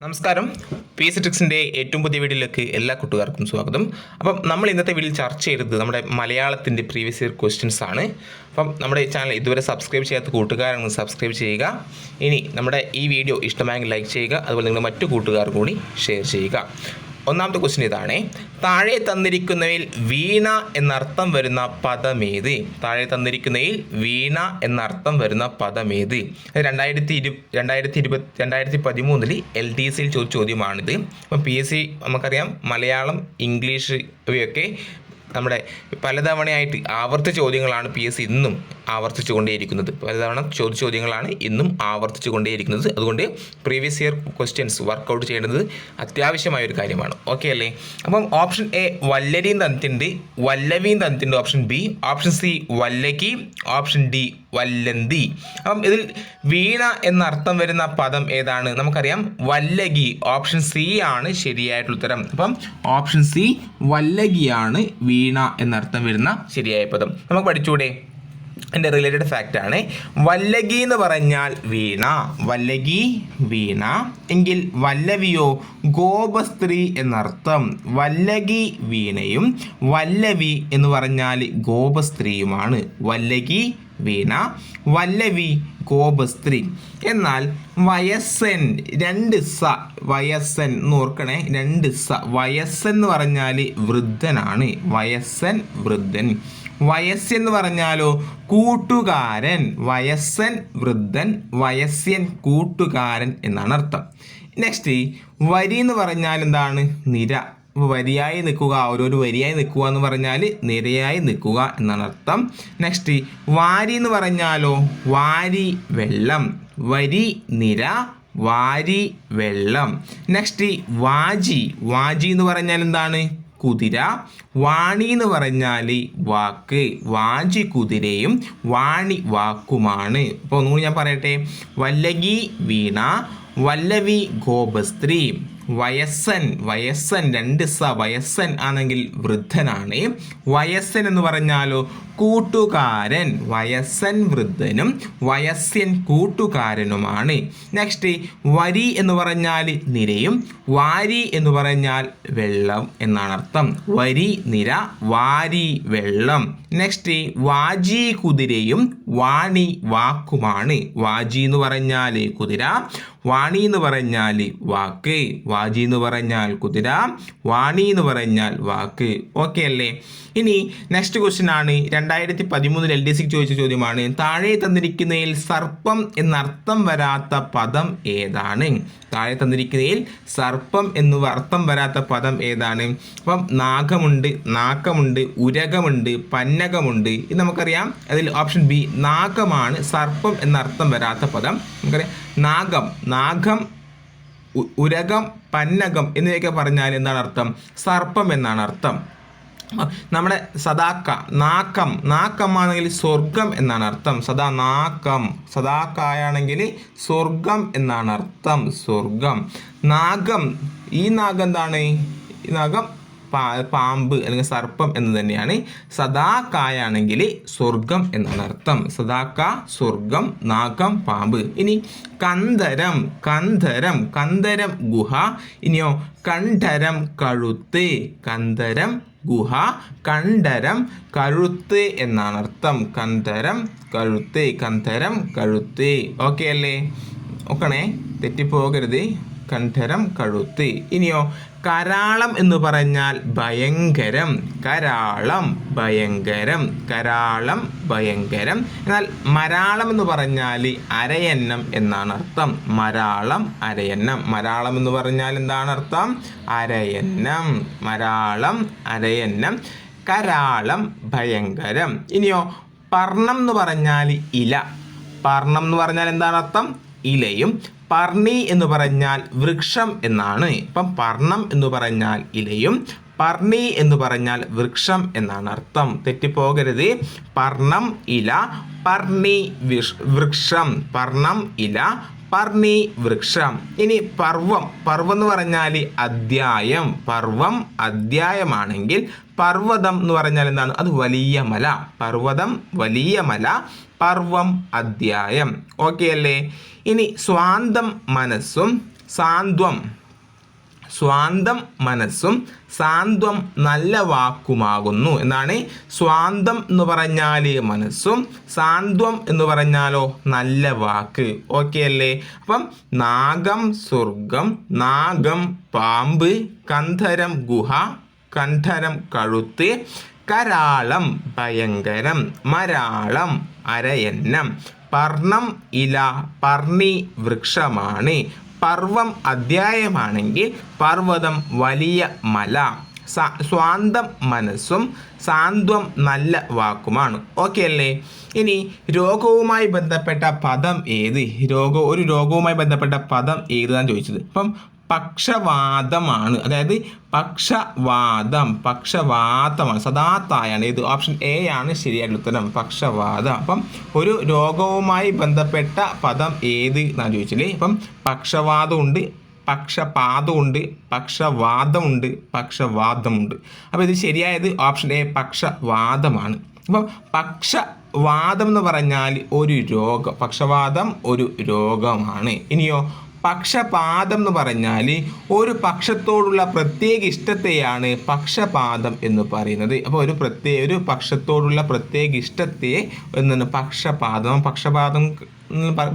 നമസ്കാരം. P S C ട്രിക്സിൻ്റെ ഏറ്റവും പുതിയ വീഡിയോയിലേക്ക് എല്ലാ കൂട്ടുകാർക്കും സ്വാഗതം. അപ്പം നമ്മൾ ഇന്നത്തെ വീഡിയോയിൽ ചർച്ച ചെയ്തത് നമ്മുടെ മലയാളത്തിൻ്റെ പ്രീവിയസ് ഇയർ ക്വസ്റ്റ്യൻസ് ആണ്. അപ്പം നമ്മുടെ ഈ ചാനൽ ഇതുവരെ സബ്സ്ക്രൈബ് ചെയ്യാത്ത കൂട്ടുകാരാണ് സബ്സ്ക്രൈബ് ചെയ്യുക. ഇനി നമ്മുടെ ഈ വീഡിയോ ഇഷ്ടമായെങ്കിൽ ലൈക്ക് ചെയ്യുക, അതുപോലെ നിങ്ങൾ മറ്റു കൂട്ടുകാർക്കും കൂടി ഷെയർ ചെയ്യുക. ഒന്നാമത്തെ ക്വസ്റ്റ്യൻ ഇതാണ്: താഴെ തന്നിരിക്കുന്നവയിൽ വീണ എന്നർത്ഥം വരുന്ന പദമേത്? താഴെ തന്നിരിക്കുന്നതിൽ വീണ എന്നർത്ഥം വരുന്ന പദമേത്? 2013 LTC ചോദിച്ച ചോദ്യമാണിത്. അപ്പം PSC നമുക്കറിയാം മലയാളം, ഇംഗ്ലീഷ് ഇവയൊക്കെ നമ്മുടെ പലതവണയായിട്ട് ആവർത്തിച്ച ചോദ്യങ്ങളാണ് PSC ഇന്നും ആവർത്തിച്ചു കൊണ്ടേയിരിക്കുന്നത്. പലതവണ ചോദിച്ച ചോദ്യങ്ങളാണ് ഇന്നും ആവർത്തിച്ചു കൊണ്ടേയിരിക്കുന്നത്. അതുകൊണ്ട് പ്രീവിയസ് ഇയർ ക്വസ്റ്റ്യൻസ് വർക്കൗട്ട് ചെയ്യേണ്ടത് അത്യാവശ്യമായ ഒരു കാര്യമാണ്. ഓക്കെ അല്ലേ? അപ്പം ഓപ്ഷൻ എ വല്ലരിയും തന്നിട്ടുണ്ട്, വല്ലവിയും തന്നിട്ടുണ്ട്. ഓപ്ഷൻ ബി, ഓപ്ഷൻ സി വല്ലകി, ഓപ്ഷൻ ഡി വല്ലന്തി. അപ്പം ഇതിൽ വീണ എന്നർത്ഥം വരുന്ന പദം ഏതാണ്? നമുക്കറിയാം വല്ലകി. ഓപ്ഷൻ സി ആണ് ശരിയായിട്ടുള്ള ഉത്തരം. അപ്പം ഓപ്ഷൻ സി വല്ലകിയാണ് വീണ എന്നർത്ഥം വരുന്ന ശരിയായ പദം. നമുക്ക് പഠിച്ചൂടെ? എൻ്റെ റിലേറ്റഡ് ഫാക്റ്റ് ആണ്. വല്ലകി എന്ന് പറഞ്ഞാൽ വീണ, വല്ലകി വീണ എങ്കിൽ വല്ലവിയോ ഗോപസ്ത്രീ എന്നർത്ഥം. വല്ലകി വീണയും വല്ലവി എന്ന് പറഞ്ഞാൽ ഗോപസ്ത്രീയുമാണ്. വല്ലകി വീണ, വല്ലവി ഗോപസ്ത്രീ. എന്നാൽ വയസ്സൻ, രണ്ട് സ, വയസ്സൻ എന്ന് ഓർക്കണേ, രണ്ട് സ. വയസ്സൻ എന്ന് പറഞ്ഞാൽ വൃദ്ധനാണ്. വയസ്സൻ വൃദ്ധൻ. വയസ്സെന്ന് പറഞ്ഞാലോ കൂട്ടുകാരൻ. വയസ്സൻ വൃദ്ധൻ, വയസ്യൻ കൂട്ടുകാരൻ എന്നാണ് അർത്ഥം. നെക്സ്റ്റ് വരി എന്ന് പറഞ്ഞാൽ എന്താണ്? നിര. വരിയായി നിൽക്കുക, ഓരോരു വരിയായി നിൽക്കുക എന്ന് പറഞ്ഞാൽ നിരയായി നിൽക്കുക എന്നാണ് അർത്ഥം. നെക്സ്റ്റ് വാരി എന്ന് പറഞ്ഞാലോ വാരി വെള്ളം. വരി, നിര, വാരി വെള്ളം. നെക്സ്റ്റ് വാജി. വാജി എന്ന് പറഞ്ഞാൽ എന്താണ്? കുതിര. വാണി എന്ന് പറഞ്ഞാൽ വാക്ക്. വാജി കുതിരയും വാണി വാക്കുമാണ്. അപ്പോൾ ഒന്നുകൂടി ഞാൻ പറയട്ടെ: വല്ലകി വീണ, വല്ലവി ഗോപസ്ത്രീ. വയസ്സൻ, വയസ്സൻ രണ്ട് സ, വയസ്സൻ ആണെങ്കിൽ വൃദ്ധനാണ്. വയസ്സൻ എന്ന് പറഞ്ഞാലോ കൂട്ടുകാരൻ. വയസ്സൻ വൃദ്ധനും വയസ്യൻ കൂട്ടുകാരനുമാണ്. നെക്സ്റ്റ് വരി എന്ന് പറഞ്ഞാൽ നിരയും, വാരി എന്ന് പറഞ്ഞാൽ വെള്ളം എന്നാണ് അർത്ഥം. വരി, നിര, വാരി വെള്ളം. നെക്സ്റ്റ് വാജി കുതിരയും വാണി വാക്കുമാണ്. വാജി എന്ന് പറഞ്ഞാൽ കുതിര, വാണി എന്ന് പറഞ്ഞാൽ വാക്ക്. വാജി എന്ന് പറഞ്ഞാൽ കുതിര, വാണി എന്ന് പറഞ്ഞാൽ വാക്ക്. ഓക്കെ അല്ലേ? ഇനി നെക്സ്റ്റ് ക്വസ്റ്റ്യൻ ആണ്. 2013 LDC ചോദിച്ച ചോദ്യമാണ്. താഴെ തന്നിരിക്കുന്നതിൽ സർപ്പം എന്നർത്ഥം വരാത്ത പദം ഏതാണ്? താഴെ തന്നിരിക്കുന്നതിൽ സർപ്പം എന്ന് അർത്ഥം വരാത്ത പദം ഏതാണ്? അപ്പം നാഗമുണ്ട്, നാക്കമുണ്ട്, ഉരകമുണ്ട്, പന്നകമുണ്ട്. ഇത് നമുക്കറിയാം. അതിൽ ഓപ്ഷൻ ബി നാഗമാണ് സർപ്പം എന്നർത്ഥം വരാത്ത പദം. നമുക്കറിയാം നാഗം, നാഗം, ഉരകം, പന്നകം എന്നിവയൊക്കെ പറഞ്ഞാൽ എന്താണ് അർത്ഥം? സർപ്പം എന്നാണ് അർത്ഥം. നമ്മുടെ സദാക്ക, നാക്കം, നാക്കമാണെങ്കിൽ സ്വർഗം എന്നാണ് അർത്ഥം. സദാ നാക്കം, സദാക്കായാണെങ്കിൽ സ്വർഗം എന്നാണ് അർത്ഥം. സ്വർഗം. നാഗം, ഈ നാഗം എന്താണ്? ഈ നാഗം പാമ്പ് അല്ലെങ്കിൽ സർപ്പം എന്ന് തന്നെയാണ്. സദാക്കായാണെങ്കിൽ സ്വർഗം എന്നാണ് അർത്ഥം. സദാക്ക സ്വർഗം, നാഗം പാമ്പ്. ഇനി കന്ധരം, കന്ധരം, കന്ധരം ഗുഹ. ഇനിയോ കണ്ഠരം കഴുത്ത്. കന്ധരം ഗുഹ, കണ്ഠരം കഴുത്ത് എന്നാണ് അർത്ഥം. കന്ധരം കഴുത്ത്, കന്ധരം കഴുത്ത്. ഓക്കെ അല്ലേ? നോക്കണേ, തെറ്റിപ്പോകരുത്. കണ്ഠരം കഴുത്ത്. ഇനിയോ കരാളം എന്ന് പറഞ്ഞാൽ ഭയങ്കരം. കരാളം ഭയങ്കരം, കരാളം ഭയങ്കരം. എന്നാൽ മരാളം എന്ന് പറഞ്ഞാൽ അരയന്നം എന്നാണ് അർത്ഥം. മരാളം അരയന്നം. മരാളം എന്ന് പറഞ്ഞാൽ എന്താണ് അർത്ഥം? അരയന്നം. മരാളം അരയന്നം. കരാളം ഭയങ്കരം. ഇനിയോ പർണം എന്ന് പറഞ്ഞാൽ ഇല. പർണം എന്ന് പറഞ്ഞാൽ എന്താണ് അർത്ഥം? ഇലയും. പർണി എന്ന് പറഞ്ഞാൽ വൃക്ഷം എന്നാണ്. ഇപ്പം പർണം എന്ന് പറഞ്ഞാൽ ഇലയും, പർണി എന്ന് പറഞ്ഞാൽ വൃക്ഷം എന്നാണ് അർത്ഥം. തെറ്റിപ്പോകരുത്. പർണം ഇല, പർണി വൃക്ഷം. പർണം ഇല, പർണി വൃക്ഷം. ഇനി പർവം. പർവം എന്ന് പറഞ്ഞാൽ അധ്യായം. പർവം അധ്യായമാണെങ്കിൽ പർവ്വതം എന്ന് പറഞ്ഞാൽ എന്താണ്? അത് വലിയ മല. പർവ്വതം വലിയ മല, പർവം അധ്യായം. ഓക്കെ അല്ലേ? ഇനി സ്വാന്തം മനസ്സും സ്വാന്തം മനസ്സും സാന്ത്വം നല്ല വാക്കുമാകുന്നു എന്നാണ്. സ്വാന്തം എന്ന് പറഞ്ഞാൽ മനസ്സും സാന്ത്വം എന്ന് പറഞ്ഞാലോ നല്ല വാക്ക്. ഓക്കെ അല്ലേ? അപ്പം നാഗം സ്വർഗം, നാഗം പാമ്പ്, കന്ധരം ഗുഹ, കണ്ഠരം കഴുത്ത്, കരാളം ഭയങ്കരം, മരാളം അരയന്നം, പർണം ഇല, പർണി വൃക്ഷമാണ്, പർവം അധ്യായമാണെങ്കിൽ പർവ്വതം വലിയ മല, സ്വാന്തം മനസ്സും സാന്ത്വം നല്ല വാക്കുമാണ്. ഓക്കെ അല്ലേ? ഇനി രോഗവുമായി ബന്ധപ്പെട്ട പദം ഏത്? ഒരു രോഗവുമായി ബന്ധപ്പെട്ട പദം ഏതാന്ന് ചോദിച്ചത്. അപ്പം പക്ഷവാതമാണ്. അതായത് പക്ഷവാതമാണ്. സദാത്തായാണ്. ഇത് ഓപ്ഷൻ എ ആണ് ശരിയായിട്ടുള്ള ഉത്തരം, പക്ഷവാതം. അപ്പം ഒരു രോഗവുമായി ബന്ധപ്പെട്ട പദം ഏത് എന്നാണ് ചോദിച്ചില്ലേ. അപ്പം പക്ഷവാതമുണ്ട്, പക്ഷപാതമുണ്ട്, പക്ഷവാതമുണ്ട്, പക്ഷവാതമുണ്ട്. അപ്പോൾ ഇത് ശരിയായത് ഓപ്ഷൻ എ പക്ഷവാതമാണ്. അപ്പം പക്ഷവാതം എന്ന് പറഞ്ഞാൽ ഒരു രോഗം, പക്ഷവാതം ഒരു രോഗമാണ്. ഇനിയോ പക്ഷപാതം എന്ന് പറഞ്ഞാൽ ഒരു പക്ഷത്തോടുള്ള പ്രത്യേക ഇഷ്ടത്തെയാണ് പക്ഷപാതം എന്ന് പറയുന്നത്. അപ്പോൾ ഒരു പക്ഷത്തോടുള്ള പ്രത്യേക ഇഷ്ടത്തെ എന്നാണ് പക്ഷപാതം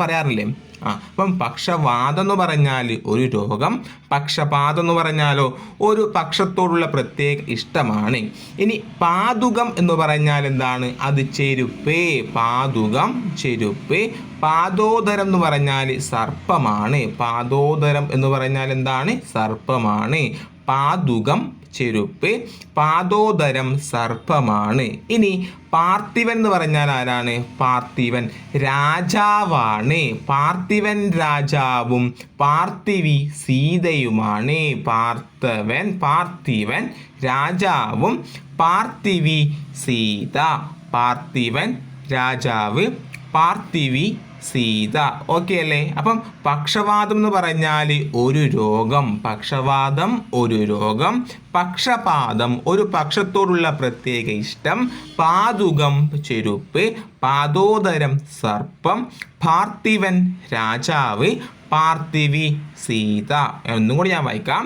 പറയാറില്ലേ? അപ്പം പക്ഷവാതം എന്ന് പറഞ്ഞാൽ ഒരു രോഗം, പക്ഷപാതം എന്ന് പറഞ്ഞാലോ ഒരു പക്ഷത്തോടുള്ള പ്രത്യേക ഇഷ്ടമാണ്. ഇനി പാതുകം എന്ന് പറഞ്ഞാൽ എന്താണ്? അത് ചെരുപ്പ്. പാതുകം ചെരുപ്പ്. പാദോദരം എന്ന് പറഞ്ഞാൽ സർപ്പമാണ്. പാദോദരം എന്ന് പറഞ്ഞാൽ എന്താണ്? സർപ്പമാണ്. പാതുകം ചെരുപ്പ്, പാദോദരം സർപ്പമാണ്. ഇനി പാർത്ഥിവൻ എന്ന് പറഞ്ഞാൽ ആരാണ്? പാർത്ഥിവൻ രാജാവാണ്. പാർത്ഥിവൻ രാജാവും പാർത്ഥിവി സീതയുമാണ്. പാർത്ഥിവൻ രാജാവും പാർത്ഥിവി സീത. പാർത്ഥിവൻ രാജാവ്, പാർത്ഥിവി സീത. ഓക്കെ അല്ലേ? അപ്പം പക്ഷവാതം എന്ന് പറഞ്ഞാൽ ഒരു രോഗം, പക്ഷവാതം ഒരു രോഗം, പക്ഷപാതം ഒരു പക്ഷത്തോടുള്ള പ്രത്യേക ഇഷ്ടം, പാതുകം ചെരുപ്പ്, പാദോദരം സർപ്പം, പാർത്ഥിവൻ രാജാവ്, പാർത്ഥിവി സീത. ഒന്നും കൂടി ഞാൻ വായിക്കാം.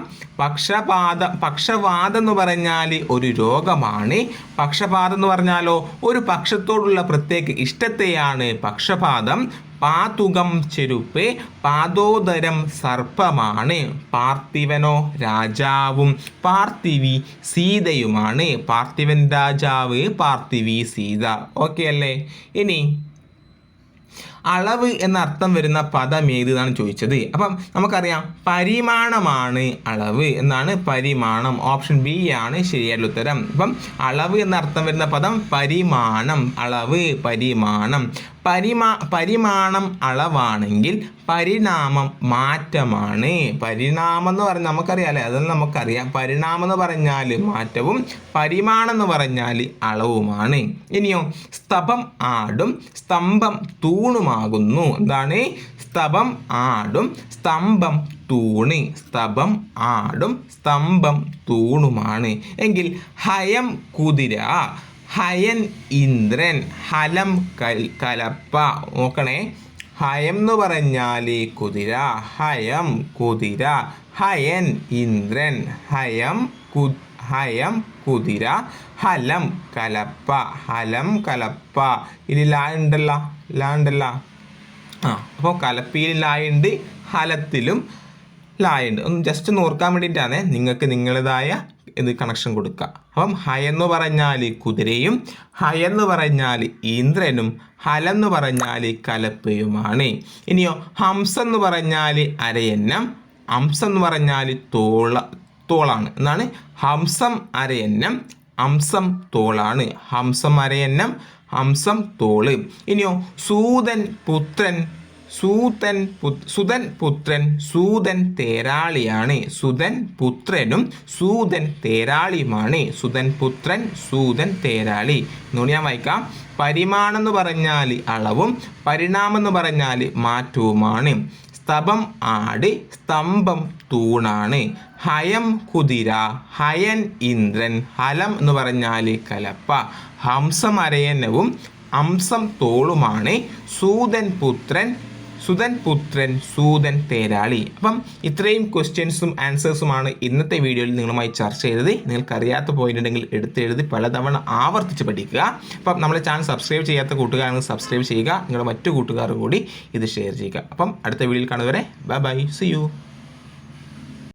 പക്ഷവാതം എന്ന് പറഞ്ഞാൽ ഒരു രോഗമാണ്. പക്ഷപാതം എന്ന് പറഞ്ഞാലോ ഒരു പക്ഷത്തോടുള്ള പ്രത്യേക ഇഷ്ടത്തെയാണ് പക്ഷപാതം. പാതുകം ചെരുപ്പ്, പാദോദരം സർപ്പമാണ്. പാർത്ഥിവനോ രാജാവും പാർത്ഥിവി സീതയുമാണ്. പാർത്ഥിവൻ രാജാവ്, പാർത്ഥിവി സീത. ഓക്കെ അല്ലേ? ഇനി അളവ് എന്ന അർത്ഥം വരുന്ന പദം ഏതാണ് ചോദിച്ചത്. അപ്പം നമുക്കറിയാം പരിമാണമാണ് അളവ് എന്നാണ്. പരിമാണം ഓപ്ഷൻ ബി ആണ് ശരിയായിട്ടുള്ള ഉത്തരം. അപ്പം അളവ് എന്ന അർത്ഥം വരുന്ന പദം പരിമാണം. അളവ്, പരിമാണം. പരിമാണം അളവാണെങ്കിൽ പരിണാമം മാറ്റമാണ്. പരിണാമം എന്ന് പറഞ്ഞാൽ നമുക്കറിയാമല്ലേ, അതെല്ലാം നമുക്കറിയാം. പരിണാമം എന്ന് പറഞ്ഞാൽ മാറ്റവും പരിമാണം എന്ന് പറഞ്ഞാൽ അളവുമാണ്. ഇനിയോ സ്തംഭം ആടും സ്തംഭം തൂണുമാകുന്നു. എന്താണ്? സ്തംഭം ആടും സ്തംഭം തൂണ്. സ്തംഭം ആടും സ്തംഭം തൂണുമാണ്. എങ്കിൽ ഹയം കുതിര, ഹയൻ ഇന്ദ്രൻ, ഹലം കലപ്പ. നോക്കണേ, ഹയം എന്ന് പറഞ്ഞാൽ കുതിര, ഹയം കുതിര, ഹയൻ ഇന്ദ്രൻ, ഹയം കുതിര, ഹലം കലപ്പ. ഹലം കലപ്പ. ഇതിൽ ലാ ഉണ്ടല്ലോ. അപ്പോൾ കലപ്പിയിൽ ലായുണ്ട്, ഹലത്തിലും ലായുണ്ട്. ഒന്ന് ജസ്റ്റ് ഒന്ന് ഓർക്കാൻ വേണ്ടിയിട്ടാണ്. നിങ്ങൾക്ക് നിങ്ങളുടേതായ ഇത് കണക്ഷൻ കൊടുക്കുക. അപ്പം ഹയെന്ന് പറഞ്ഞാൽ കുതിരയും ഹയെന്ന് പറഞ്ഞാൽ ഇന്ദ്രനും ഹലെന്ന് പറഞ്ഞാൽ കലപ്പയുമാണ്. ഇനിയോ ഹംസം എന്ന് പറഞ്ഞാൽ അരയന്നം, ഹംസം എന്ന് പറഞ്ഞാൽ തോളാണ് എന്നാണ്. ഹംസം അരയന്നം, ഹംസം തോളാണ്. ഹംസം അരയന്നം, ഹംസം തോള്. ഇനിയോ സൂതൻ പുത്രൻ, സുതൻ പുത്രൻ സൂതൻ തേരാളിയാണ്. സുതൻ പുത്രനും സൂതൻ തേരാളിയുമാണ്. സുതൻ പുത്രൻ സൂതൻ തേരാളി. എന്നുകൊണ്ട് ഞാൻ വായിക്കാം. പരിമാണം എന്ന് പറഞ്ഞാൽ അളവും പരിണാമം എന്ന് പറഞ്ഞാൽ മാറ്റവുമാണ്. സ്തംഭം ആട് സ്തംഭം തൂണാണ്. ഹയം കുതിര, ഹയൻ ഇന്ദ്രൻ, ഹലം എന്ന് പറഞ്ഞാൽ കലപ്പ. ഹംസം അരയന്നവും ഹംസം തോളുമാണ്. സൂതൻ പുത്രൻ സുതൻ പുത്രൻ സൂതൻ തേരാളി. അപ്പം ഇത്രയും ക്വസ്റ്റ്യൻസും ആൻസേഴ്സുമാണ് ഇന്നത്തെ വീഡിയോയിൽ നിങ്ങളുമായി ചർച്ച ചെയ്തത്. നിങ്ങൾക്കറിയാത്ത പോയിന്റ് ഉണ്ടെങ്കിൽ എടുത്തെഴുതി പലതവണ ആവർത്തിച്ച് പഠിക്കുക. അപ്പം നമ്മളെ ചാനൽ സബ്സ്ക്രൈബ് ചെയ്യാത്ത കൂട്ടുകാരാണെങ്കിൽ സബ്സ്ക്രൈബ് ചെയ്യുക. നിങ്ങളുടെ മറ്റു കൂട്ടുകാരും കൂടി ഇത് ഷെയർ ചെയ്യുക. അപ്പം അടുത്ത വീഡിയോയിൽ കാണുന്നവരെ ബൈ ബൈ, സി യു.